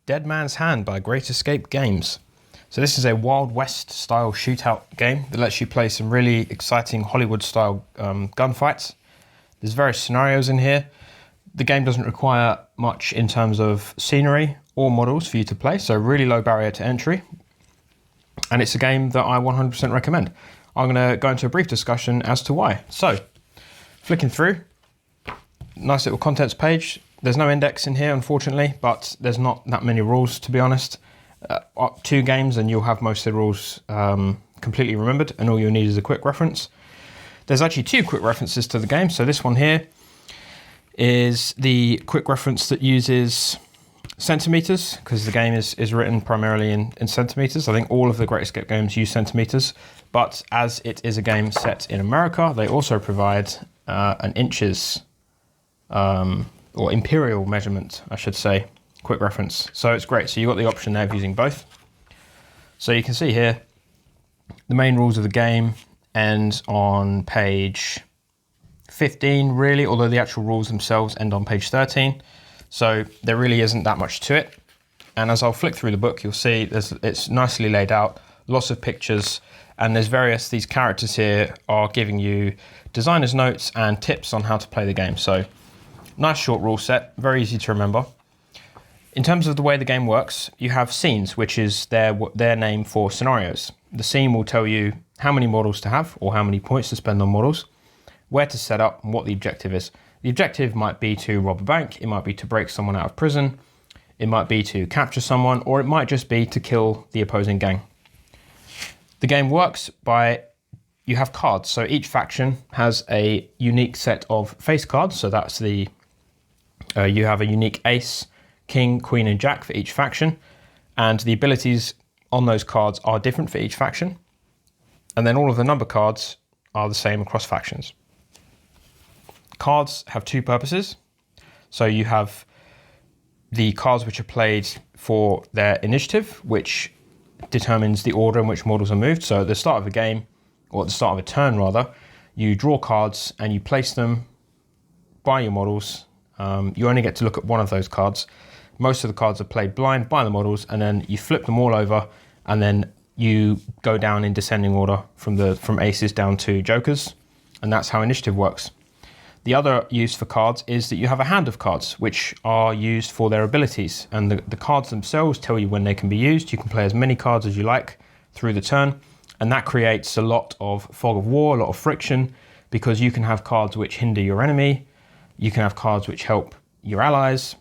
Dead Man's Hand by Great Escape Games. So this is a Wild West style shootout game that lets you play some really exciting Hollywood style gunfights. There's various scenarios in here. The game doesn't require much in terms of scenery or models for you to play, so really low barrier to entry. And it's a game that I 100% recommend. I'm going to go into a brief discussion as to why. So, flicking through, nice little contents page. There's no index in here, unfortunately, but there's not that many rules, to be honest. 2 games and you'll have most of the rules completely remembered, and all you'll need is a quick reference. There's actually 2 quick references to the game. So this one here is the quick reference that uses centimeters, because the game is written primarily in centimeters. I think all of the Great Escape games use centimeters, but as it is a game set in America, they also provide an inches or imperial measurement, I should say, quick reference. So it's great. So you've got the option there of using both. So you can see here, the main rules of the game end on page 15, really, although the actual rules themselves end on page 13. So there really isn't that much to it. And as I'll flick through the book, you'll see it's nicely laid out, lots of pictures, and there's these characters here are giving you designer's notes and tips on how to play the game. So nice short rule set, very easy to remember. In terms of the way the game works, you have scenes, which is their name for scenarios. The scene will tell you how many models to have or how many points to spend on models, where to set up, and what the objective is. The objective might be to rob a bank, it might be to break someone out of prison, it might be to capture someone, or it might just be to kill the opposing gang. The game works by, you have cards, so each faction has a unique set of face cards, so that's you have a unique ace, king, queen, and jack for each faction, and the abilities on those cards are different for each faction, and then all of the number cards are the same across factions. Cards have 2 purposes. So you have the cards which are played for their initiative, which determines the order in which models are moved. So at the start of a game, or at the start of a turn rather, you draw cards and you place them by your models. You only get to look at one of those cards. Most of the cards are played blind by the models, and then you flip them all over, and then you go down in descending order from aces down to jokers, and that's how initiative works. The other use for cards is that you have a hand of cards, which are used for their abilities, and the cards themselves tell you when they can be used. You can play as many cards as you like through the turn, and that creates a lot of fog of war, a lot of friction, because you can have cards which hinder your enemy, you can have cards which help your allies,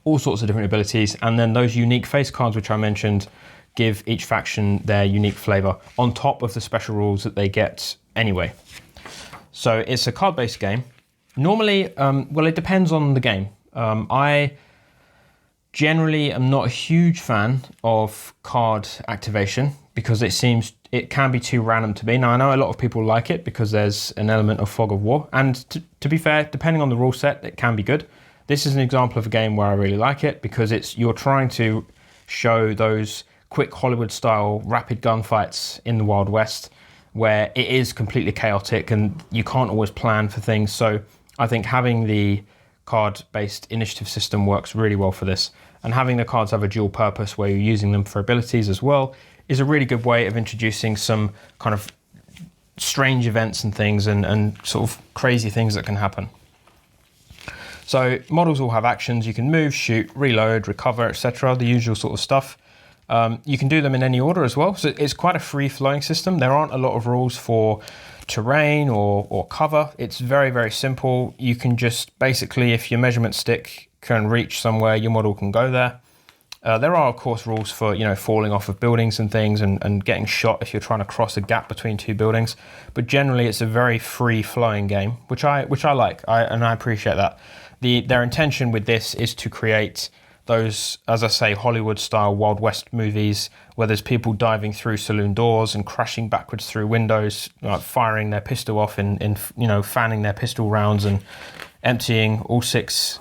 all sorts of different abilities, and then those unique face cards which I mentioned give each faction their unique flavor on top of the special rules that they get anyway. So it's a card-based game. Normally, well, it depends on the game. I generally am not a huge fan of card activation because it can be too random to me. Now, I know a lot of people like it because there's an element of fog of war, and to be fair, depending on the rule set, it can be good. This is an example of a game where I really like it because you're trying to show those quick Hollywood-style rapid gunfights in the Wild West, where it is completely chaotic and you can't always plan for things. So I think having the card-based initiative system works really well for this. And having the cards have a dual purpose where you're using them for abilities as well is a really good way of introducing some kind of strange events and things and sort of crazy things that can happen. So models all have actions. You can move, shoot, reload, recover, etc., the usual sort of stuff. You can do them in any order as well. So it's quite a free-flowing system. There aren't a lot of rules for terrain or cover. It's very, very simple. You can just basically, if your measurement stick can reach somewhere, your model can go there. There are, of course, rules for falling off of buildings and things and getting shot if you're trying to cross a gap between 2 buildings. But generally, it's a very free-flowing game, which I like, and I appreciate that. Their intention with this is to create those, as I say, Hollywood-style Wild West movies where there's people diving through saloon doors and crashing backwards through windows, like firing their pistol off in fanning their pistol rounds and emptying all 6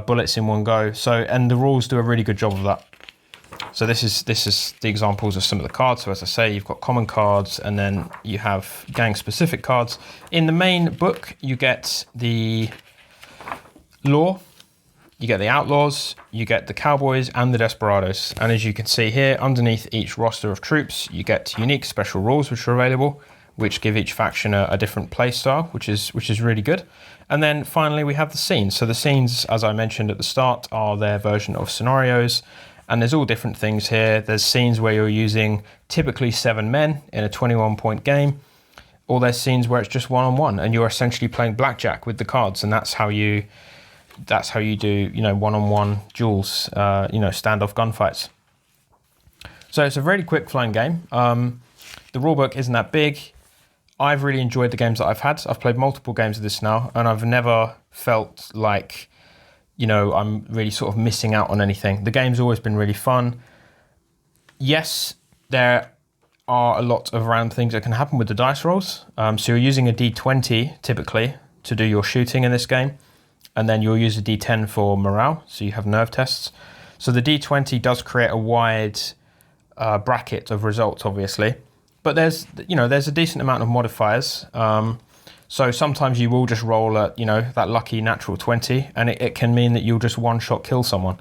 bullets in one go. So, and the rules do a really good job of that. So this is the examples of some of the cards. So as I say, you've got common cards and then you have gang-specific cards. In the main book, you get the lore You get the Outlaws, you get the Cowboys and the Desperados. And as you can see here, underneath each roster of troops, you get unique special rules which are available, which give each faction a different play style, which is really good. And then finally we have the scenes. So the scenes, as I mentioned at the start, are their version of scenarios. And there's all different things here. There's scenes where you're using typically 7 men in a 21-point game. Or there's scenes where it's just one-on-one and you're essentially playing blackjack with the cards, and that's how you do, one-on-one duels, standoff gunfights. So it's a really quick flowing game. The rulebook isn't that big. I've really enjoyed the games that I've had. I've played multiple games of this now, and I've never felt like, I'm really sort of missing out on anything. The game's always been really fun. Yes, there are a lot of random things that can happen with the dice rolls. So you're using a D20 typically to do your shooting in this game, and then you'll use a D10 for morale, so you have nerve tests. So the D20 does create a wide bracket of results, obviously, but there's a decent amount of modifiers. So sometimes you will just roll that lucky natural 20, and it can mean that you'll just one-shot kill someone.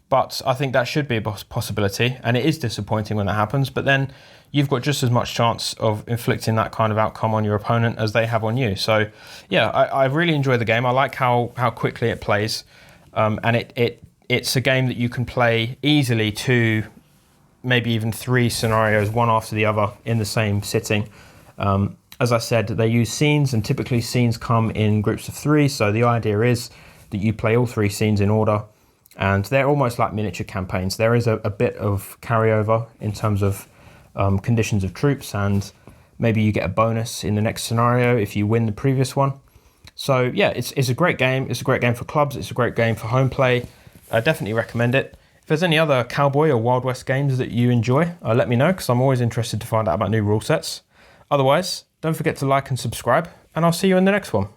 But I think that should be a possibility, and it is disappointing when that happens, but then you've got just as much chance of inflicting that kind of outcome on your opponent as they have on you. So yeah, I really enjoy the game. I like how quickly it plays, and it's a game that you can play easily 2, maybe even 3 scenarios, one after the other in the same sitting. As I said, they use scenes, and typically scenes come in groups of 3, so the idea is that you play all 3 scenes in order, and they're almost like miniature campaigns. There is a bit of carryover in terms of conditions of troops, and maybe you get a bonus in the next scenario if you win the previous one. So yeah, it's a great game. It's a great game for clubs. It's a great game for home play. I definitely recommend it. If there's any other Cowboy or Wild West games that you enjoy, let me know, because I'm always interested to find out about new rule sets. Otherwise, don't forget to like and subscribe, and I'll see you in the next one.